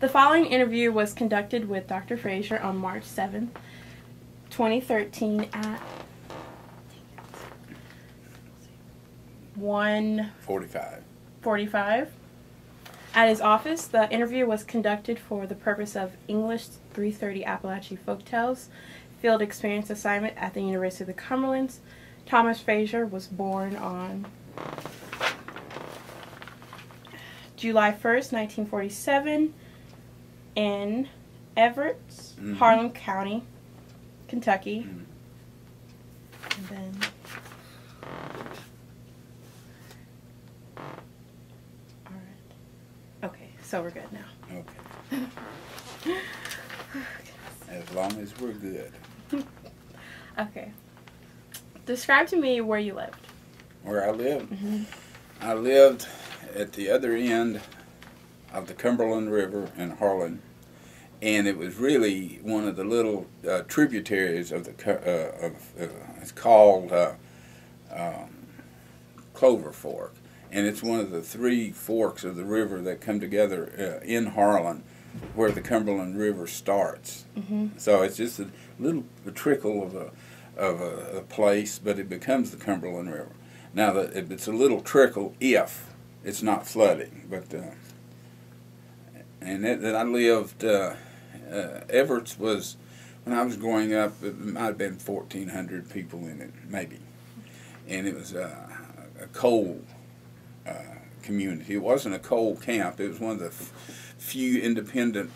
The following interview was conducted with Dr. Frazier on March 7th, 2013 at 1:45 at his office. The interview was conducted for the purpose of English 330 Appalachian Folktales Field Experience Assignment at the University of the Cumberlands. Thomas Frazier was born on July 1st, 1947 in Everett, Harlan County, Kentucky. And then okay, so we're good now. Okay. As long as we're good. Okay. Describe to me where you lived. Where I lived? I lived at the other end of the Cumberland River in Harlan, and it was really one of the little tributaries of the it's called Clover Fork, and it's one of the three forks of the river that come together in Harlan, where the Cumberland River starts. So it's just a little trickle of a place, but it becomes the Cumberland River. Now it's a little trickle if it's not flooding, but and that I lived. Everett's was, when I was growing up, it might have been 1,400 people in it, maybe, and it was a coal community. It wasn't a coal camp. It was one of the few independent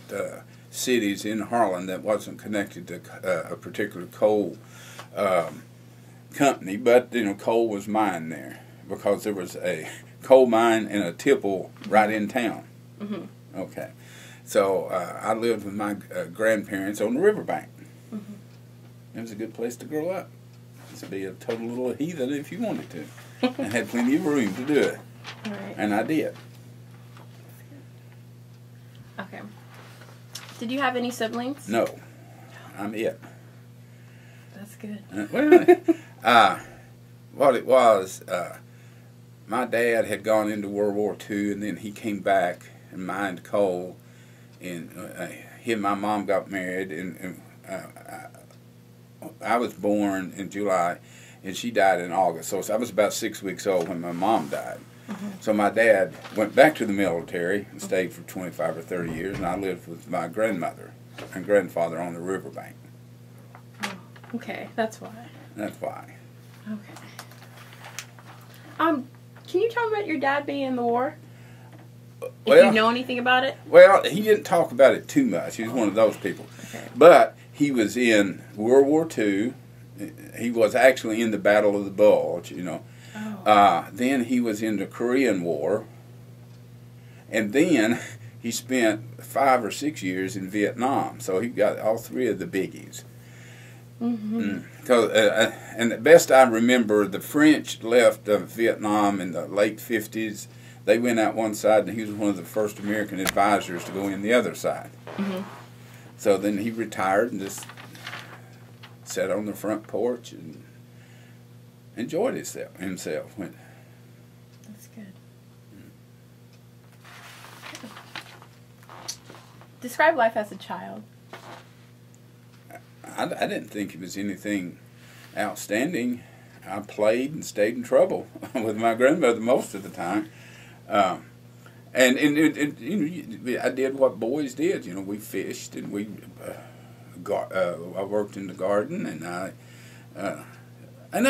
cities in Harlan that wasn't connected to a particular coal company, but coal was mined there because there was a coal mine and a tipple right in town. Okay, so I lived with my grandparents on the riverbank. It was a good place to grow up. To be a total little heathen if you wanted to, and had plenty of room to do it. Right. And I did. Okay. Did you have any siblings? No, I'm it. That's good. Well, what it was, my dad had gone into World War II, and then he came back and mined coal, and he and my mom got married, and I was born in July, and she died in August, so I was about 6 weeks old when my mom died. So my dad went back to the military and stayed for 25 or 30 years, and I lived with my grandmother and grandfather on the riverbank. Okay, that's why. That's why. Okay. Can you tell me about your dad being in the war? If you know anything about it? Well, he didn't talk about it too much. He was one of those people. Okay. But he was in World War II. He was actually in the Battle of the Bulge, Then he was in the Korean War. And then he spent 5 or 6 years in Vietnam. So he got all three of the biggies. And the best I remember, the French left Vietnam in the late 50s. They went out one side, and he was one of the first American advisors to go in the other side. So then he retired and just sat on the front porch and enjoyed himself. That's good. Describe life as a child. I didn't think it was anything outstanding. I played and stayed in trouble with my grandmother most of the time. And I did what boys did. We fished, and I worked in the garden, and I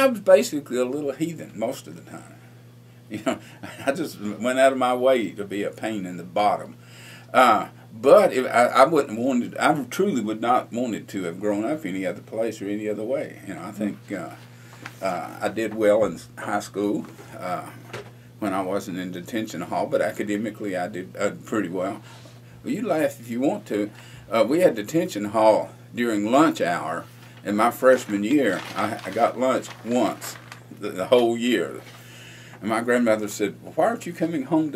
was basically a little heathen most of the time. I just went out of my way to be a pain in the bottom. But I wouldn't wanted. I truly would not wanted to have grown up any other place or any other way. I think I did well in high school. When I wasn't in detention hall, but academically I did pretty well. Well, you laugh if you want to. We had detention hall during lunch hour. In my freshman year, I got lunch once the whole year. And my grandmother said, "Well, why aren't you coming home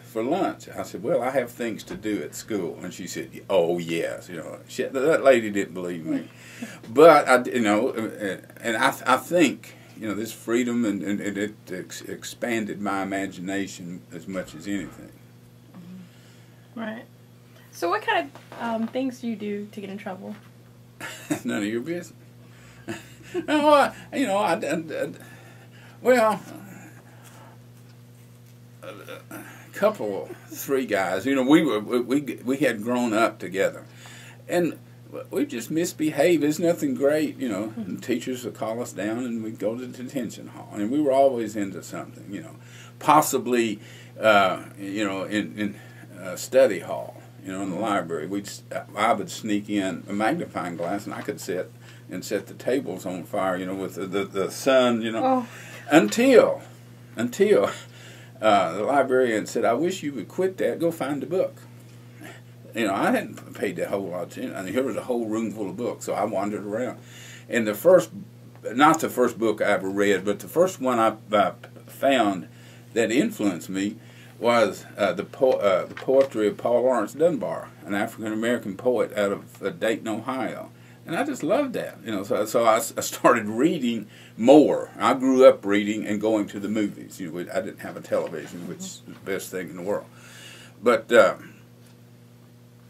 for lunch?" I said, "Well, I have things to do at school." And she said, "Oh, yes." That lady didn't believe me. But, and I think... this freedom, and it expanded my imagination as much as anything. Right. So what kind of things do you do to get in trouble? None of your business. No, you know, well, a couple, three guys. You know, we had grown up together, and we just misbehaved. There's nothing great, you know. And teachers would call us down, and we'd go to the detention hall, and we were always into something, you know. Possibly, you know, in study hall. You know, in the library, I would sneak in a magnifying glass, and I could sit and set the tables on fire. You know, with the sun. You know, until the librarian said, "I wish you would quit that. Go find a book." You know, I hadn't paid that whole lot of attention. I mean, here was a whole room full of books, so I wandered around. And the first, not the first book I ever read, but the first one I found that influenced me was the poetry of Paul Laurence Dunbar, an African-American poet out of Dayton, Ohio. And I just loved that. You know, so I started reading more. I grew up reading and going to the movies. You know, I didn't have a television, which is the best thing in the world. But,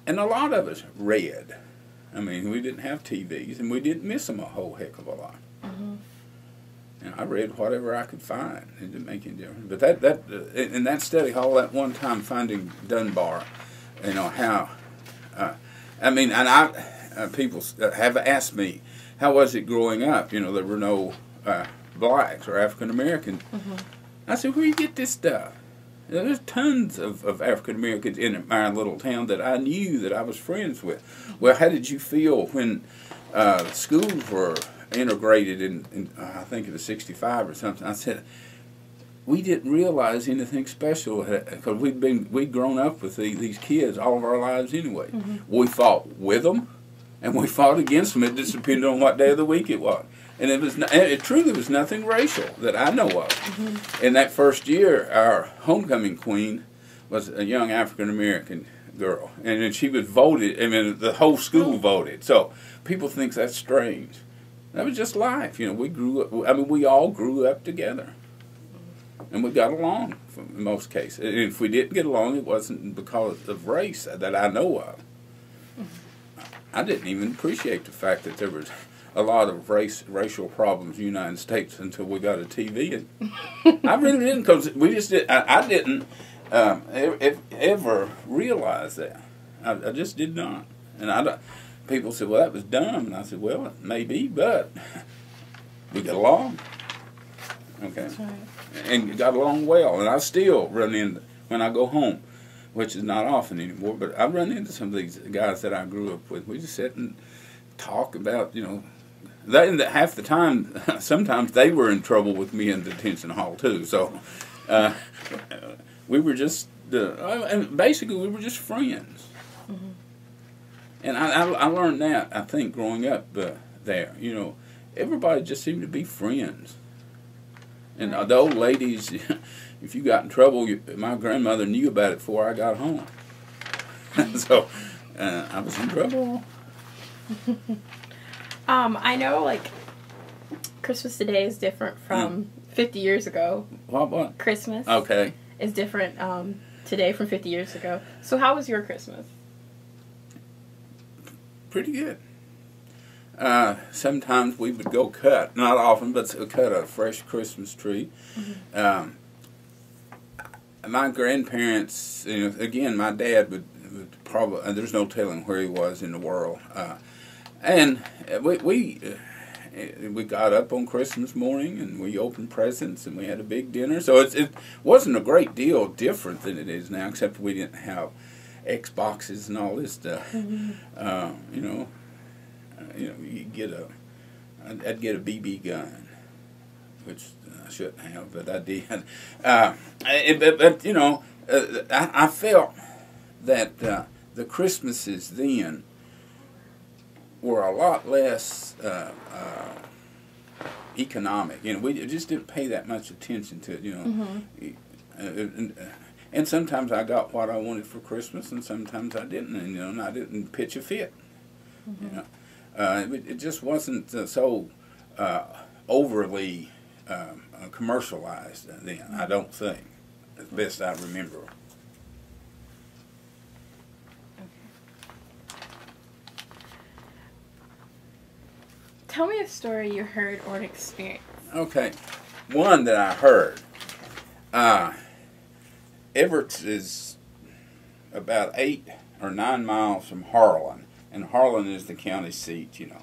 and a lot of us read. I mean, we didn't have TVs, and we didn't miss them a whole heck of a lot. And I read whatever I could find. It didn't make any difference. But in that study hall, that one time finding Dunbar, you know, how, I mean, and people have asked me, how was it growing up? You know, there were no blacks or African Americans. I said, where do you get this stuff? You know, there's tons of African Americans in my little town that I knew, that I was friends with. Well, how did you feel when schools were integrated in I think it was 65 or something? I said, we didn't realize anything special because we'd grown up with these kids all of our lives anyway. We fought with them and we fought against them. It just depended on what day of the week it was, and it truly was nothing racial that I know of. In that first year, our homecoming queen was a young African American girl, and then she was voted. I mean, the whole school voted. So people think that's strange. That was just life, you know. We grew up. I mean, we all grew up together, and we got along in most cases. And if we didn't get along, it wasn't because of race that I know of. I didn't even appreciate the fact that there was a lot of racial problems in the United States until we got a TV. And I really didn't, because we just did. I didn't ever realize that. I just did not, and I don't. People said, well, that was dumb. And I said, well, it may be, but we got along. Okay. That's right. And got along well. And I still run into, when I go home, which is not often anymore, but I run into some of these guys that I grew up with. We just sit and talk about, you know, half the time, sometimes they were in trouble with me in the detention hall, too. So we were just, and basically, we were just friends. And I learned that, I think, growing up there. You know, everybody just seemed to be friends. And the old ladies, if you got in trouble, my grandmother knew about it before I got home. So I was in trouble. I know, like, Christmas today is different from 50 years ago. What? Christmas. Okay. Is different today from 50 years ago. So how was your Christmas? Pretty good. Sometimes we would go cut, not often, but cut a fresh Christmas tree. My grandparents, you know, again, my dad would probably, there's no telling where he was in the world. And we got up on Christmas morning and we opened presents and we had a big dinner. So it wasn't a great deal different than it is now, except we didn't have Xboxes and all this stuff. You know, you get I'd get a BB gun, which I shouldn't have, but I did. But you know, I felt that the Christmases then were a lot less economic. You know, we just didn't pay that much attention to it. You know. And sometimes I got what I wanted for Christmas, and sometimes I didn't. And you know, and I didn't pitch a fit. You know, it just wasn't so overly commercialized then. I don't think, as best I remember. tell me a story you heard or an experience. Okay. One that I heard. Everett is about 8 or 9 miles from Harlan, and Harlan is the county seat, you know.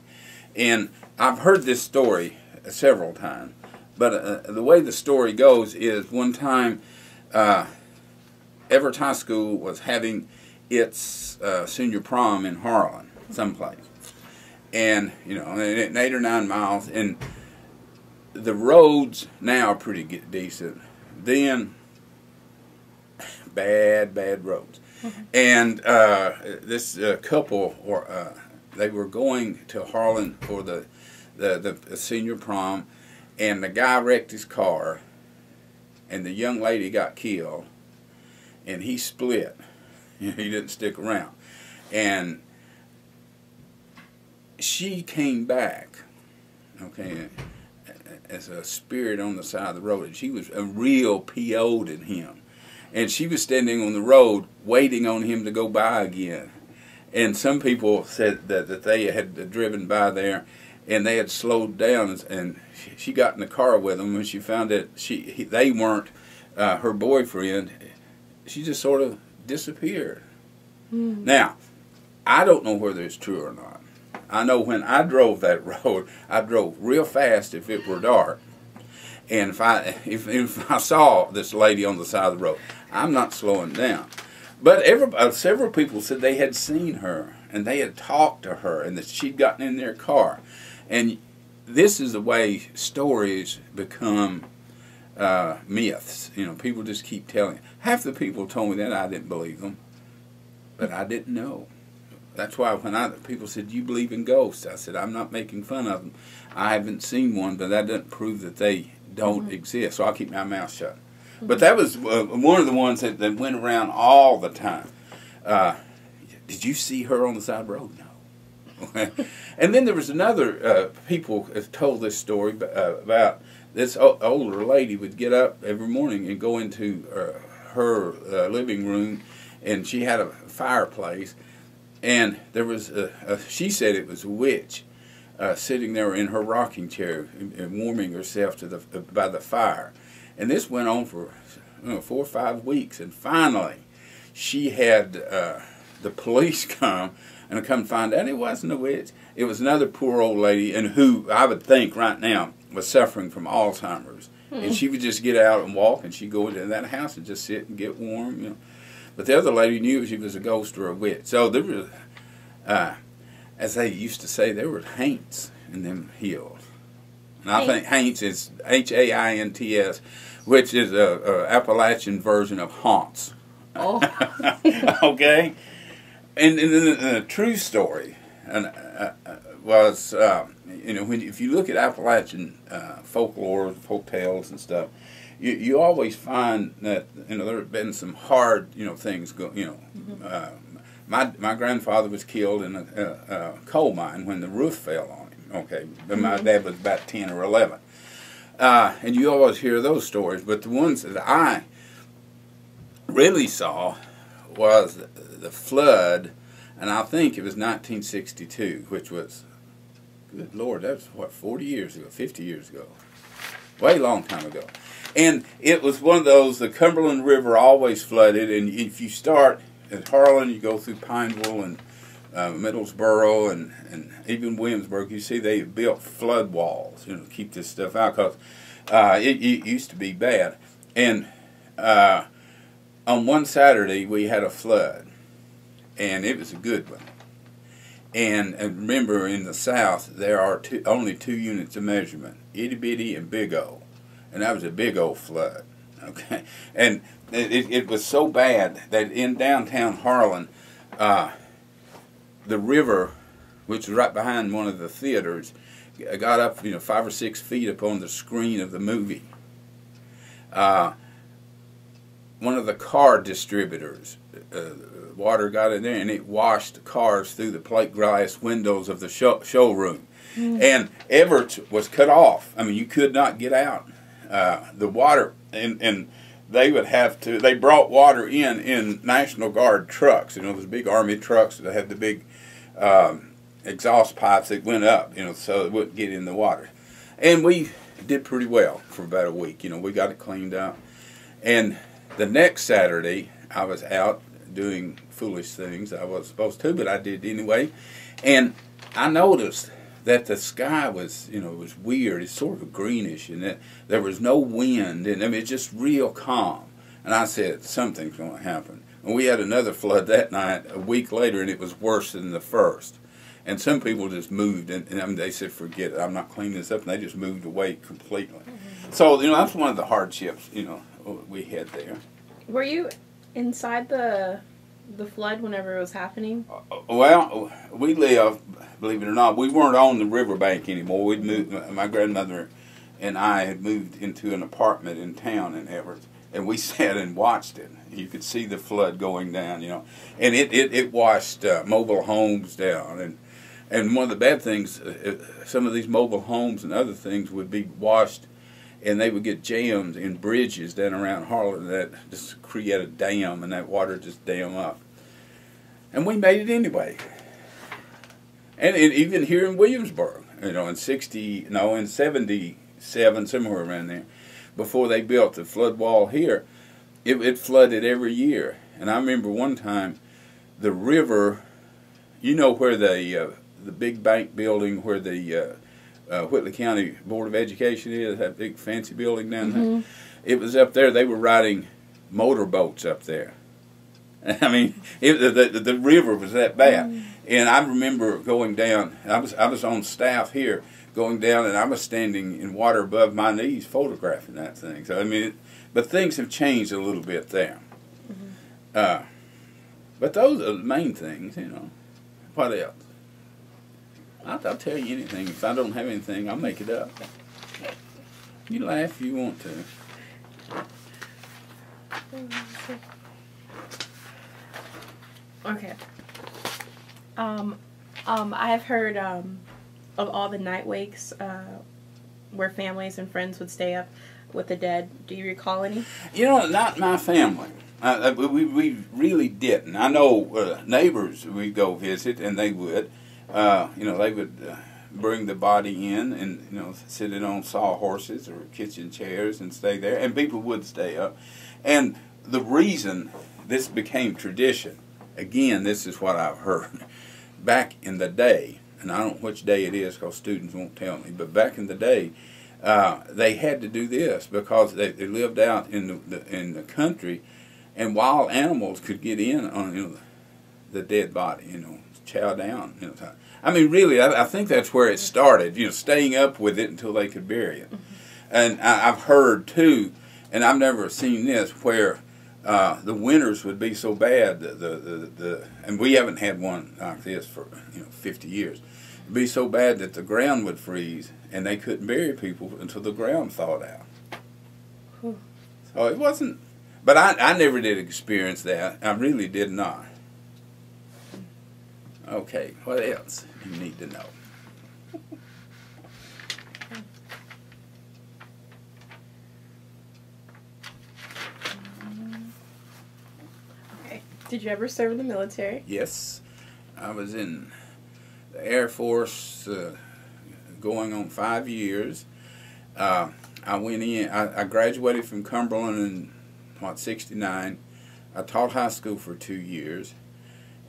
And I've heard this story several times, but the way the story goes is one time Everett High School was having its senior prom in Harlan, someplace. And, you know, 8 or 9 miles, and the roads now are pretty decent. Then, bad roads. And this couple, they were going to Harlan for the senior prom, and the guy wrecked his car, and the young lady got killed, and he split. You know, he didn't stick around. And she came back, okay, as a spirit on the side of the road, and she was a real PO'd in him. And she was standing on the road waiting on him to go by again. And some people said that they had driven by there and they had slowed down, and she got in the car with him. When she found that they weren't her boyfriend, she just sort of disappeared. Now, I don't know whether it's true or not. I know when I drove that road, I drove real fast if it were dark. And if I saw this lady on the side of the road, I'm not slowing down. But several people said they had seen her, and they had talked to her, and that she'd gotten in their car. And this is the way stories become myths. You know, people just keep telling. Half the people told me that, I didn't believe them, but I didn't know. That's why when people said, "Do you believe in ghosts?" I said, "I'm not making fun of them. I haven't seen one, but that doesn't prove that they don't exist." So I'll keep my mouth shut. But that was one of the ones that went around all the time. Did you see her on the side of the road? No. And then there was another, people told this story about this older lady would get up every morning and go into her living room, and she had a fireplace, and there was she said it was a witch sitting there in her rocking chair and warming herself by the fire. And this went on for 4 or 5 weeks, and finally she had the police come and come find out it wasn't a witch. It was another poor old lady, and who I would think right now was suffering from Alzheimer's. And she would just get out and walk, and she'd go into that house and just sit and get warm, you know. But the other lady knew she was a ghost or a witch. So there was, as they used to say, there were haints in them hills. And I think haints is H-A-I-N-T-S, which is a Appalachian version of haunts. Oh. Okay? And then a true story was, you know, if you look at Appalachian folklore, folk tales and stuff, you always find that, you know, there have been some hard, you know, things my grandfather was killed in a coal mine when the roof fell on him. Okay, but my dad was about 10 or 11, and you always hear those stories. But the ones that I really saw was the flood, and I think it was 1962, which was, good Lord, that was what, 40 years ago, 50 years ago, way long time ago. And it was one of those, the Cumberland River always flooded, and if you start at Harlan, you go through Pineville and Middlesboro and even Williamsburg, you see they built flood walls, you know, to keep this stuff out, because it used to be bad. And on one Saturday, we had a flood, and it was a good one. And remember, in the South, there are only 2 units of measurement, itty-bitty and big O. And that was a big old flood, okay? And it was so bad that in downtown Harlan, the river, which was right behind one of the theaters, got up, you know, 5 or 6 feet up on the screen of the movie. One of the car distributors, water got in there, and it washed the cars through the plate glass windows of the showroom. And Everett was cut off. I mean, you could not get out. The water, and they would have to, they brought water in National Guard trucks, you know, those big Army trucks that had the big exhaust pipes that went up, so it wouldn't get in the water. And we did pretty well for about a week. We got it cleaned up. And the next Saturday, I was out doing foolish things I wasn't supposed to, but I did anyway. And I noticed that the sky was, it was weird. It's sort of greenish, and that there was no wind, and it's just real calm. And I said, something's going to happen. And we had another flood that night a week later, and it was worse than the first. And some people just moved, and they said, forget it, I'm not cleaning this up, and they just moved away completely. So, that's one of the hardships, we had there. Were you inside the flood whenever it was happening? Well, we lived, believe it or not, we weren't on the riverbank anymore. We'd moved, my grandmother and I had moved into an apartment in town in Everett, and we sat and watched it. You could see the flood going down, and it washed mobile homes down. And one of the bad things, some of these mobile homes and other things would be washed, and they would get jammed in bridges down around Harlan that just create a dam, and that water just dam up. And we made it anyway. And even here in Williamsburg, in 77, somewhere around there, before they built the flood wall here, it flooded every year. And I remember one time, the river, where the big bank building where the Whitley County Board of Education is, that big fancy building down there. It was up there. They were riding motorboats up there. I mean, the river was that bad. And I remember going down. I was on staff here, going down, and I was standing in water above my knees, photographing that thing. So but things have changed a little bit there. But those are the main things, What else? I'll tell you anything. If I don't have anything, I'll make it up. You laugh if you want to. Okay. I have heard of all the night wakes where families and friends would stay up with the dead. Do you recall any? Not my family. We really didn't. I know neighbors we'd go visit, and they would. They would bring the body in and, sit it on sawhorses or kitchen chairs and stay there. And people would stay up. And the reason this became tradition, again, this is what I've heard. Back in the day, and I don't know which day it is because students won't tell me, but back in the day, they had to do this because they lived out in the country, and wild animals could get in on the dead body, chow down. I mean, really, I think that's where it started. Staying up with it until they could bury it. And I've heard too, and I've never seen this, where the winters would be so bad. And we haven't had one like this for 50 years. It'd be so bad that the ground would freeze, and they couldn't bury people until the ground thawed out. So it wasn't. But I never did experience that. I really did not. Okay, what else do you need to know? Okay. Did you ever serve in the military? Yes. I was in the Air Force going on 5 years. I went in, I graduated from Cumberland in, 69. I taught high school for 2 years.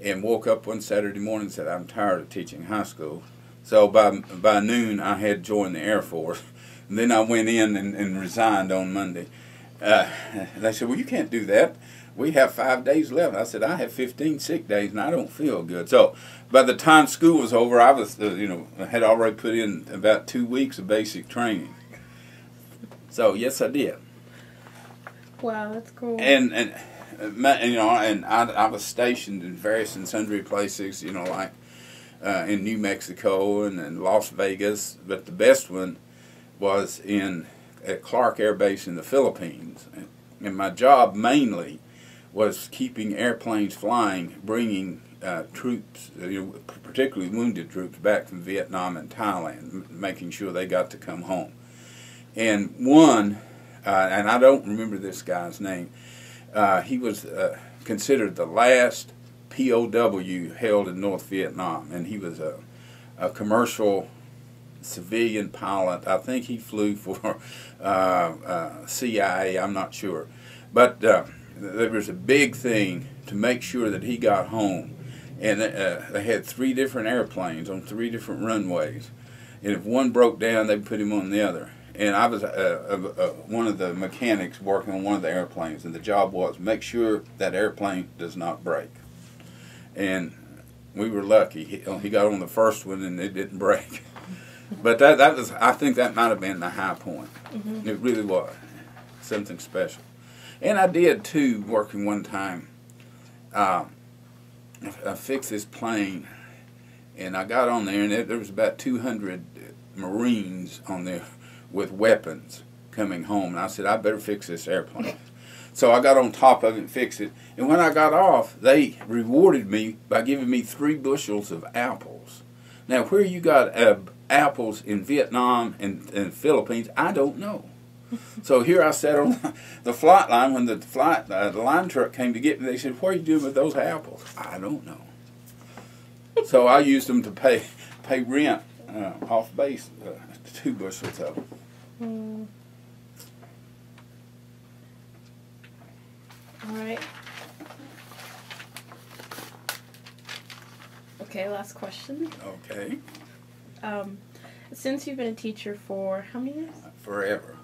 And woke up one Saturday morning and said, I'm tired of teaching high school. So by noon, I had joined the Air Force. And then I went in and resigned on Monday. They said, well, you can't do that. We have 5 days left. I said, I have 15 sick days, and I don't feel good. So by the time school was over, I was, had already put in about 2 weeks of basic training. So, yes, I did. Wow, that's cool. And I was stationed in various and sundry places, like in New Mexico and in Las Vegas. But the best one was at Clark Air Base in the Philippines. And my job mainly was keeping airplanes flying, bringing troops, particularly wounded troops, back from Vietnam and Thailand, making sure they got to come home. And one, and I don't remember this guy's name, he was considered the last POW held in North Vietnam, and he was a commercial civilian pilot. I think he flew for CIA. I'm not sure, but there was a big thing to make sure that he got home, and they had 3 different airplanes on 3 different runways, and if one broke down, they'd put him on the other. And I was one of the mechanics working on one of the airplanes, and the job was make sure that airplane does not break. And we were lucky. He got on the first one, and it didn't break. But that was, I think that might have been the high point. Mm-hmm. It really was something special. And I did too, working one time. I fixed this plane, and I got on there, and there was about 200 Marines on there with weapons coming home. And I said, I better fix this airplane. So I got on top of it and fixed it. And when I got off, they rewarded me by giving me 3 bushels of apples. Now, where you got apples in Vietnam and Philippines, I don't know. So here I sat on the flight line. When the line truck came to get me, they said, what are you doing with those apples? I don't know. So I used them to pay rent off base, 2 bushels of them. All right. Okay, last question. Okay. Since you've been a teacher for how many years? Forever.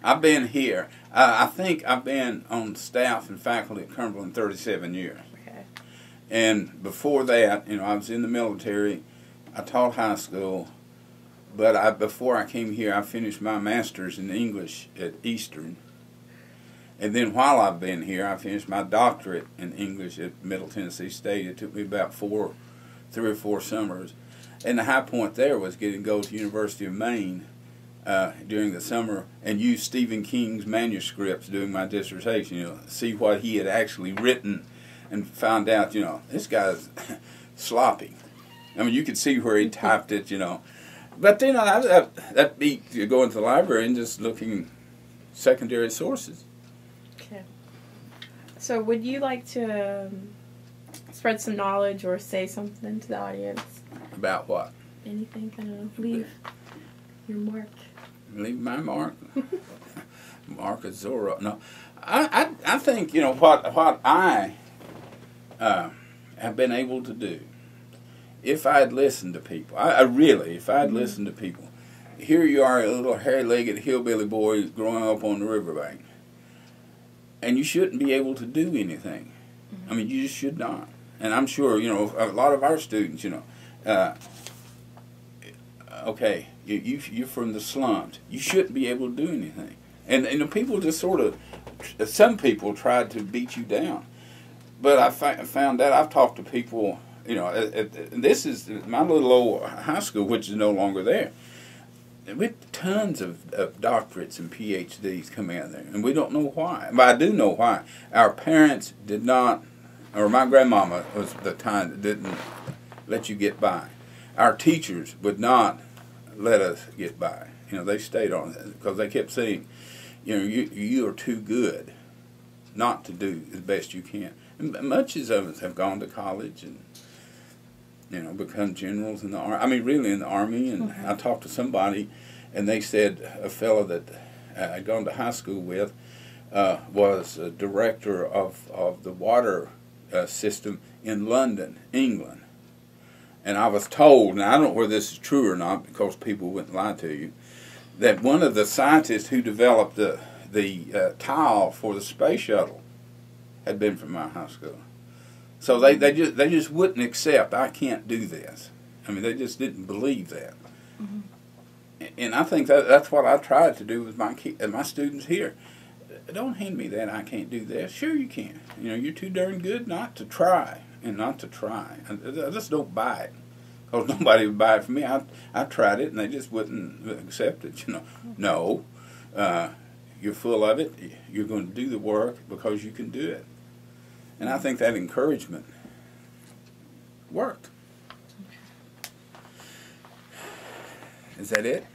I've been here. I think I've been on staff and faculty at Cumberland 37 years. Okay. And before that, I was in the military. I taught high school. But before I came here, I finished my master's in English at Eastern. And then while I've been here, I finished my doctorate in English at Middle Tennessee State. It took me about 3 or 4 summers. And the high point there was getting to go to University of Maine during the summer and use Stephen King's manuscripts doing my dissertation, see what he had actually written, and found out, this guy's sloppy. I mean, you could see where he typed it, But then that beat going to the library and just looking secondary sources. Okay. So would you like to spread some knowledge or say something to the audience? About what? Anything, kind of leave your mark. Leave my mark? Mark of Zorro. No. I think, what I have been able to do, if I had listened to people, if I had listened to people, here you are, a little hairy-legged hillbilly boy growing up on the riverbank, and you shouldn't be able to do anything. I mean, you just should not. And I'm sure, a lot of our students, okay, you're from the slums. You shouldn't be able to do anything. And people just some people tried to beat you down. But I found that I've talked to people, this is my little old high school, which is no longer there. With tons of doctorates and PhDs coming out of there, and we don't know why. But I do know why. Our parents did not, or my grandmama was the kind that didn't let you get by. Our teachers would not let us get by. They stayed on it because they kept saying, you are too good not to do as best you can. And much of us have gone to college and become generals in the army. I mean, really in the army. And I talked to somebody, and they said a fellow that I'd gone to high school with was a director of the water system in London, England. And I was told, and I don't know whether this is true or not, because people wouldn't lie to you, that one of the scientists who developed the tile for the space shuttle had been from my high school. So they just wouldn't accept, I can't do this. I mean, they just didn't believe that. And I think that's what I tried to do with my students here. Don't hand me that I can't do this. Sure you can. You're too darn good not to try and not to try. I just don't buy it. Because nobody would buy it from me. I tried it and they just wouldn't accept it. No, you're full of it. You're going to do the work because you can do it. And I think that encouragement worked. Is that it?